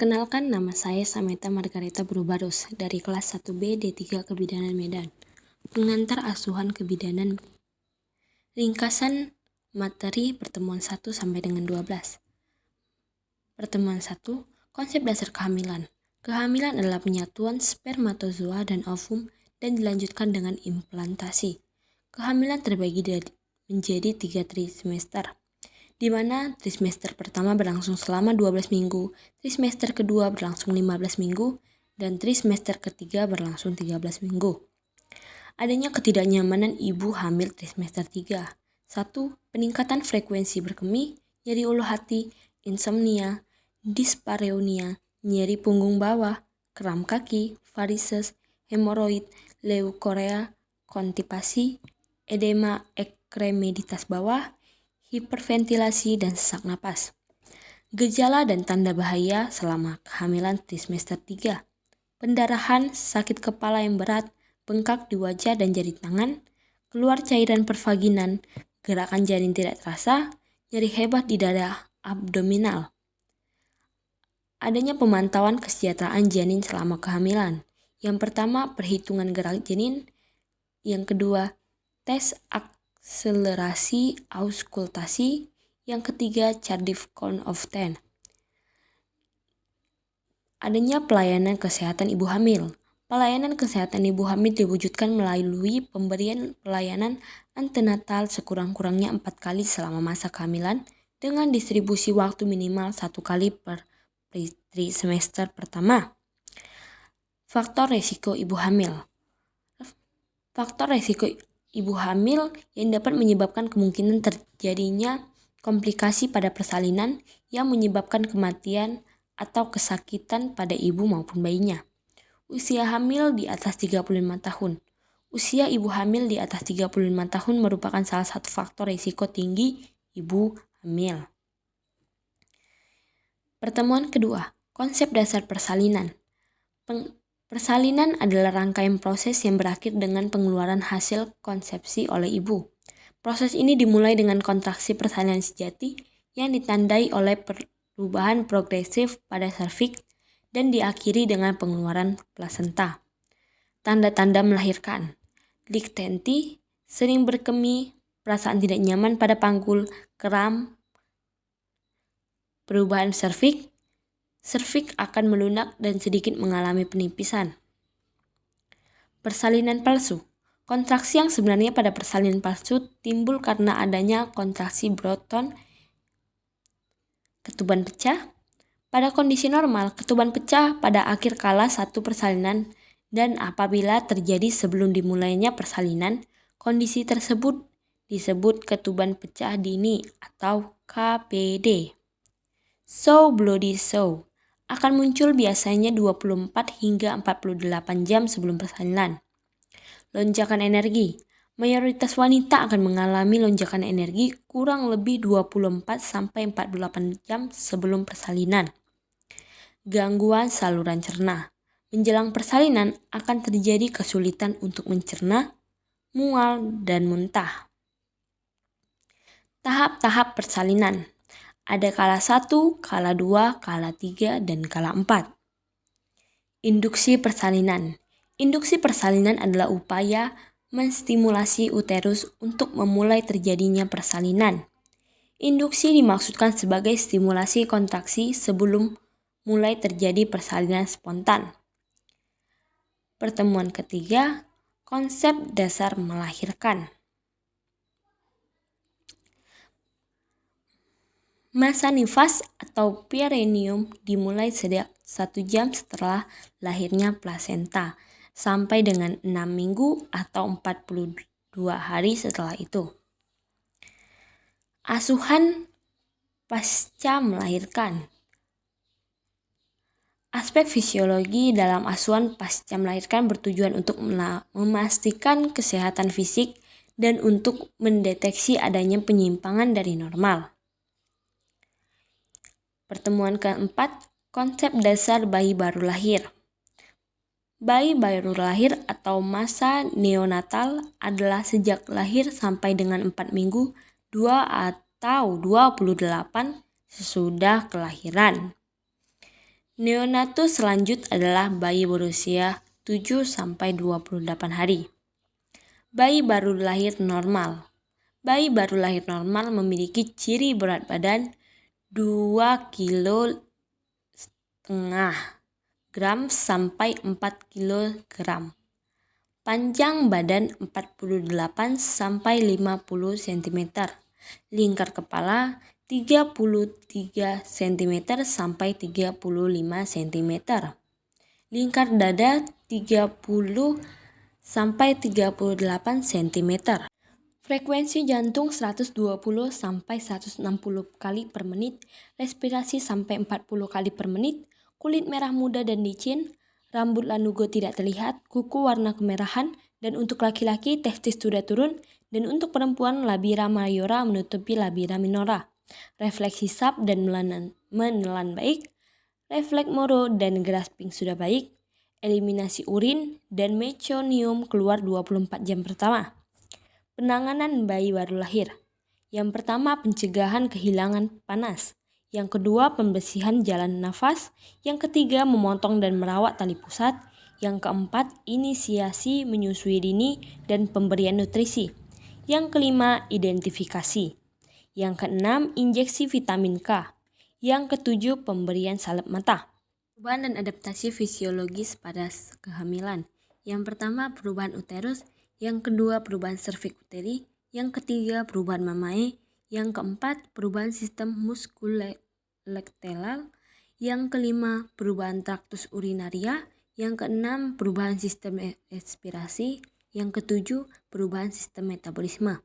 Perkenalkan, nama saya Sameta Margareta Brubarus dari kelas 1B D3 Kebidanan Medan. Pengantar asuhan kebidanan. Ringkasan materi pertemuan 1 sampai dengan 12. Pertemuan 1, konsep dasar kehamilan. Kehamilan adalah penyatuan spermatozoa dan ovum dan dilanjutkan dengan implantasi. Kehamilan terbagi menjadi 3 trimester, di mana trimester pertama berlangsung selama 12 minggu, trimester kedua berlangsung 15 minggu, dan trimester ketiga berlangsung 13 minggu. Adanya ketidaknyamanan ibu hamil trimester 3. 1. Peningkatan frekuensi berkemih, nyeri ulu hati, insomnia, dispareunia, nyeri punggung bawah, kram kaki, varises, hemoroid, leukorea, konstipasi, edema ekstremitas bawah, hiperventilasi, dan sesak napas. Gejala dan tanda bahaya selama kehamilan trimester 3. Pendarahan, sakit kepala yang berat, bengkak di wajah dan jari tangan, keluar cairan pervaginan, gerakan janin tidak terasa, nyeri hebat di dada abdominal. Adanya pemantauan kesejahteraan janin selama kehamilan. Yang pertama, perhitungan gerak janin. Yang kedua, tes akselerasi auskultasi. Yang ketiga, Cardiff Count of 10. Adanya pelayanan kesehatan ibu hamil. Pelayanan kesehatan ibu hamil diwujudkan melalui pemberian pelayanan antenatal sekurang-kurangnya 4 kali selama masa kehamilan dengan distribusi waktu minimal 1 kali per trimester pertama. Faktor resiko ibu hamil. Faktor resiko ibu hamil yang dapat menyebabkan kemungkinan terjadinya komplikasi pada persalinan yang menyebabkan kematian atau kesakitan pada ibu maupun bayinya. Usia hamil di atas 35 tahun. Usia ibu hamil di atas 35 tahun merupakan salah satu faktor risiko tinggi ibu hamil. Pertemuan kedua, konsep dasar persalinan. Persalinan adalah rangkaian proses yang berakhir dengan pengeluaran hasil konsepsi oleh ibu. Proses ini dimulai dengan kontraksi persalinan sejati yang ditandai oleh perubahan progresif pada serviks dan diakhiri dengan pengeluaran plasenta. Tanda-tanda melahirkan. Liktenti, sering berkemih, perasaan tidak nyaman pada panggul, kram, perubahan serviks akan melunak dan sedikit mengalami penipisan. Persalinan palsu. Kontraksi yang sebenarnya pada persalinan palsu timbul karena adanya kontraksi Broughton, ketuban pecah. Pada kondisi normal, ketuban pecah pada akhir kala satu persalinan dan apabila terjadi sebelum dimulainya persalinan, kondisi tersebut disebut ketuban pecah dini atau KPD. Sow bloody sow akan muncul biasanya 24 hingga 48 jam sebelum persalinan. Lonjakan energi. Mayoritas wanita akan mengalami lonjakan energi kurang lebih 24 sampai 48 jam sebelum persalinan. Gangguan saluran cerna. Menjelang persalinan akan terjadi kesulitan untuk mencerna, mual, dan muntah. Tahap-tahap persalinan. Ada kala 1, kala 2, kala 3, dan kala 4. Induksi persalinan. Induksi persalinan adalah upaya menstimulasi uterus untuk memulai terjadinya persalinan. Induksi dimaksudkan sebagai stimulasi kontraksi sebelum mulai terjadi persalinan spontan. Pertemuan ketiga, konsep dasar melahirkan. Masa nifas atau perineum dimulai sejak 1 jam setelah lahirnya plasenta sampai dengan 6 minggu atau 42 hari setelah itu. Asuhan pasca melahirkan. Aspek fisiologi dalam asuhan pasca melahirkan bertujuan untuk memastikan kesehatan fisik dan untuk mendeteksi adanya penyimpangan dari normal. Pertemuan keempat, konsep dasar bayi baru lahir. Bayi baru lahir atau masa neonatal adalah sejak lahir sampai dengan 4 minggu, 2 atau 28 sesudah kelahiran. Neonatus selanjut adalah bayi berusia 7-28 hari. Bayi baru lahir normal. Bayi baru lahir normal memiliki ciri berat badan 2,5 gram sampai 4 kg. Panjang badan 48 sampai 50 cm. Lingkar kepala 33 cm sampai 35 cm. Lingkar dada 30 sampai 38 cm. Frekuensi jantung 120 sampai 160 kali per menit, respirasi sampai 40 kali per menit, kulit merah muda dan licin, rambut lanugo tidak terlihat, kuku warna kemerahan, dan untuk laki-laki testis sudah turun, dan untuk perempuan labia mayora menutupi labia minora. Refleks hisap dan menelan baik, refleks moro dan grasping sudah baik, eliminasi urin dan meconium keluar 24 jam pertama. Penanganan bayi baru lahir. Yang pertama, pencegahan kehilangan panas. Yang kedua, pembersihan jalan nafas. Yang ketiga, memotong dan merawat tali pusat. Yang keempat, inisiasi menyusui dini dan pemberian nutrisi. Yang kelima, identifikasi. Yang keenam, injeksi vitamin K. Yang ketujuh, pemberian salep mata. Perubahan dan adaptasi fisiologis pada kehamilan. Yang pertama, perubahan uterus. Yang kedua, perubahan serviks uteri. Yang ketiga, perubahan mamae. Yang keempat, perubahan sistem muskuloskeletal. Yang kelima, perubahan traktus urinaria. Yang keenam, perubahan sistem respirasi. Yang ketujuh, perubahan sistem metabolisme.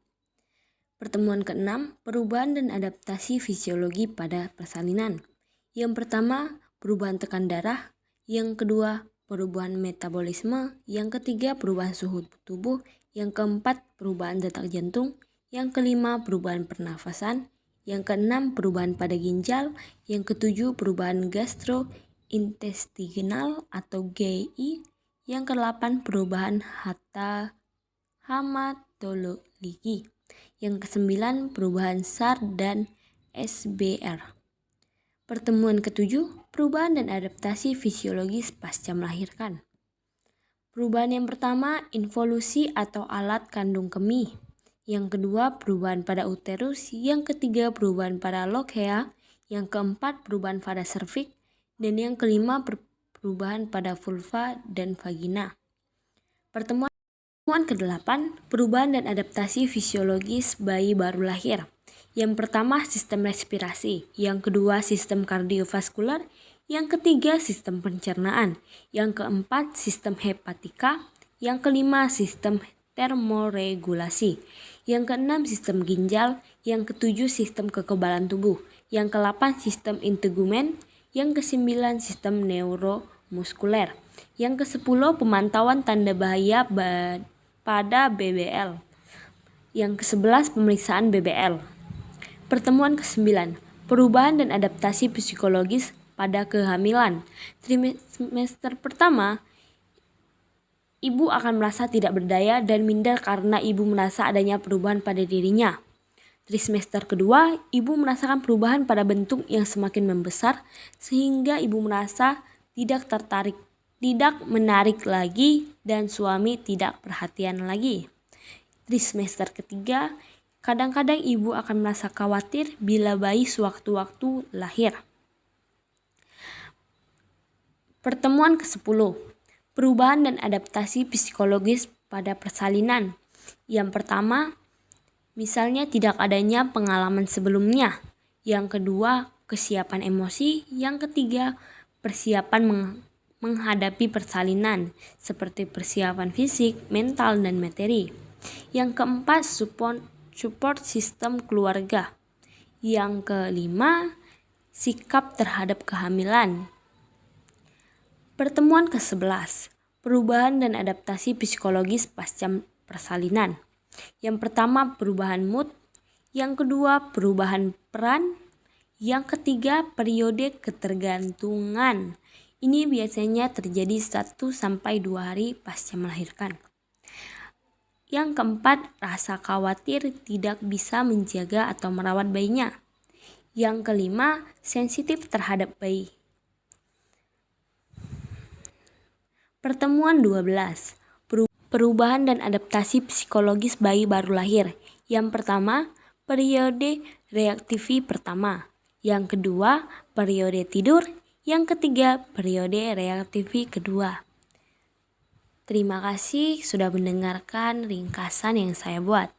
Pertemuan keenam, perubahan dan adaptasi fisiologi pada persalinan. Yang pertama, perubahan tekan darah. Yang kedua, perubahan metabolisme. Yang ketiga, perubahan suhu tubuh. Yang keempat, perubahan detak jantung. Yang kelima, perubahan pernafasan. Yang keenam, perubahan pada ginjal. Yang ketujuh, perubahan gastrointestinal atau GI. Yang kedelapan, perubahan hematologi. Yang kesembilan, perubahan SAR dan SBR. Pertemuan ketujuh, perubahan dan adaptasi fisiologis pasca melahirkan. Perubahan yang pertama, involusi atau alat kandung kemih. Yang kedua, perubahan pada uterus. Yang ketiga, perubahan pada lochea. Yang keempat, perubahan pada serviks. Dan yang kelima, perubahan pada vulva dan vagina. Pertemuan ke-8, perubahan dan adaptasi fisiologis bayi baru lahir. Yang pertama, sistem respirasi. Yang kedua, sistem kardiovaskular. Yang ketiga, sistem pencernaan. Yang keempat, sistem hepatika. Yang kelima, sistem termoregulasi. Yang keenam, sistem ginjal. Yang ketujuh, sistem kekebalan tubuh. Yang ke-8, sistem integumen. Yang ke-9, sistem neuromuskuler. Yang ke-10, pemantauan tanda bahaya pada BBL. Yang ke-11, pemeriksaan BBL. Pertemuan ke-9, perubahan dan adaptasi psikologis pada kehamilan. Trimester pertama, ibu akan merasa tidak berdaya dan minder karena ibu merasa adanya perubahan pada dirinya. Trimester kedua, ibu merasakan perubahan pada bentuk yang semakin membesar sehingga ibu merasa tidak menarik lagi dan suami tidak perhatian lagi. Trimester ketiga, kadang-kadang ibu akan merasa khawatir bila bayi sewaktu-waktu lahir. Pertemuan ke-10, perubahan dan adaptasi psikologis pada persalinan. Yang pertama, misalnya tidak adanya pengalaman sebelumnya. Yang kedua, kesiapan emosi. Yang ketiga, persiapan menghadapi persalinan, seperti persiapan fisik, mental, dan materi. Yang keempat, support sistem keluarga. Yang kelima, sikap terhadap kehamilan. Pertemuan ke-11, perubahan dan adaptasi psikologis pasca persalinan. Yang pertama, perubahan mood. Yang kedua, perubahan peran. Yang ketiga, periode ketergantungan. Ini biasanya terjadi 1-2 hari pasca melahirkan. Yang keempat, rasa khawatir tidak bisa menjaga atau merawat bayinya. Yang kelima, sensitif terhadap bayi. Pertemuan 12. Perubahan dan adaptasi psikologis bayi baru lahir. Yang pertama, periode reaktivi pertama. Yang kedua, periode tidur. Yang ketiga, periode reaktivi kedua. Terima kasih sudah mendengarkan ringkasan yang saya buat.